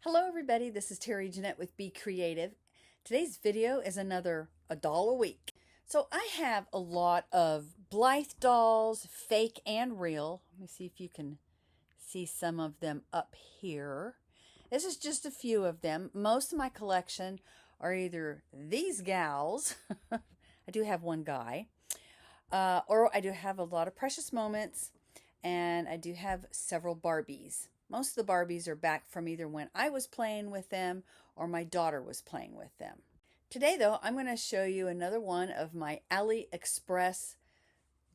Hello everybody, this is Terry Jeanette with Be Creative. Today's video is another a doll a week. So I have a lot of Blythe dolls, fake and real. Let me see if you can see some of them up here. This is just a few of them. Most of my collection are either these gals, I do have one guy, or I do have a lot of Precious Moments, and I do have several Barbies. Most of the Barbies are back from either when I was playing with them or my daughter was playing with them. Today, though, I'm going to show you another one of my AliExpress,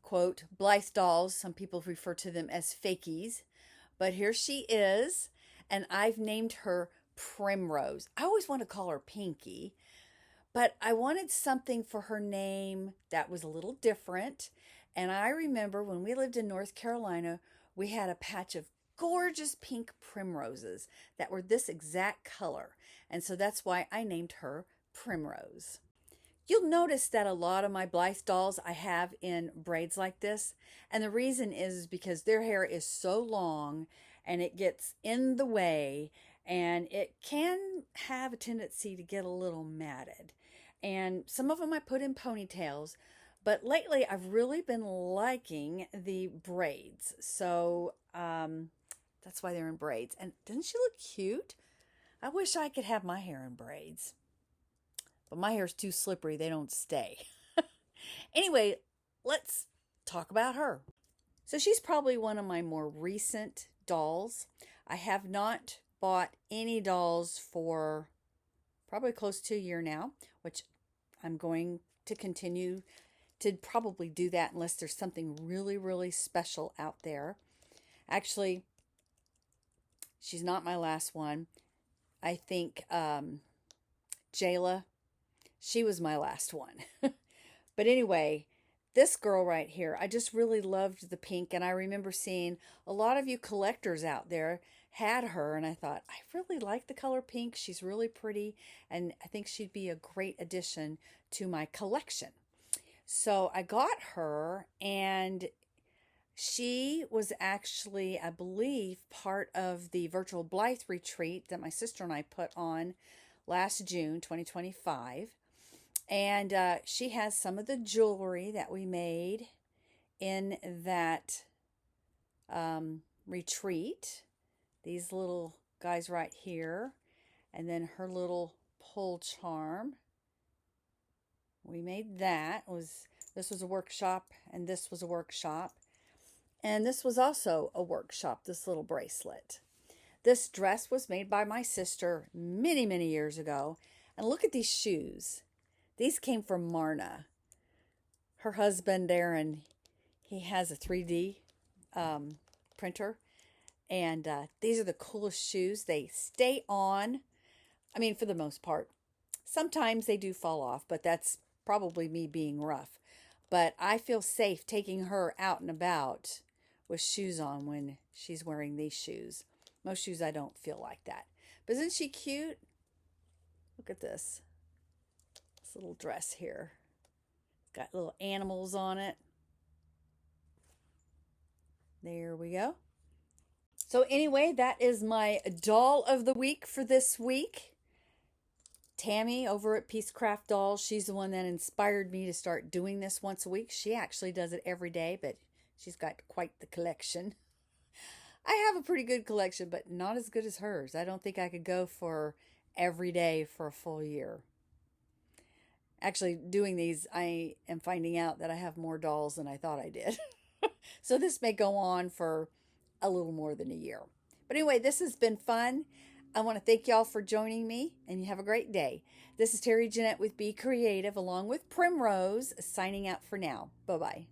quote, Blythe dolls. Some people refer to them as fakies. But here she is, and I've named her Primrose. I always want to call her Pinky, but I wanted something for her name that was a little different. And I remember when we lived in North Carolina, we had a patch of gorgeous pink primroses that were this exact color. And so that's why I named her Primrose. You'll notice that a lot of my Blythe dolls I have in braids like this. And the reason is because their hair is so long and it gets in the way, and it can have a tendency to get a little matted. And some of them I put in ponytails, but lately I've really been liking the braids. So that's why they're in braids. And doesn't she look cute? I wish I could have my hair in braids. But my hair's too slippery. They don't stay. Anyway, let's talk about her. So she's probably one of my more recent dolls. I have not bought any dolls for probably close to a year now, which I'm going to continue to probably do that unless there's something really, really special out there. Actually, she's not my last one. I think Jayla, she was my last one. But anyway, this girl right here, I just really loved the pink. And I remember seeing a lot of you collectors out there had her. And I thought, I really like the color pink. She's really pretty. And I think she'd be a great addition to my collection. So I got her, and she was actually, I believe, part of the virtual Blythe retreat that my sister and I put on last June 2025. And she has some of the jewelry that we made in that retreat. These little guys right here. And then her little pull charm. We made that. This was a workshop, and this was a workshop. And this was also a workshop, this little bracelet. This dress was made by my sister many, many years ago. And look at these shoes. These came from Marna. Her husband, Aaron, he has a 3D printer. And these are the coolest shoes. They stay on. I mean, for the most part. Sometimes they do fall off, but that's probably me being rough. But I feel safe taking her out and about with shoes on when she's wearing these shoes. Most shoes I don't feel like that. But isn't she cute? Look at this. This little dress here. It's got little animals on it. There we go. So anyway, that is my doll of the week for this week. Tammy over at Peace Craft Dolls, she's the one that inspired me to start doing this once a week. She actually does it every day, but she's got quite the collection. I have a pretty good collection, but not as good as hers. I don't think I could go for every day for a full year. Actually, doing these, I am finding out that I have more dolls than I thought I did. So this may go on for a little more than a year. But anyway, this has been fun. I want to thank y'all for joining me, and you have a great day. This is Terry Jeanette with Be Creative, along with Primrose, signing out for now. Bye-bye.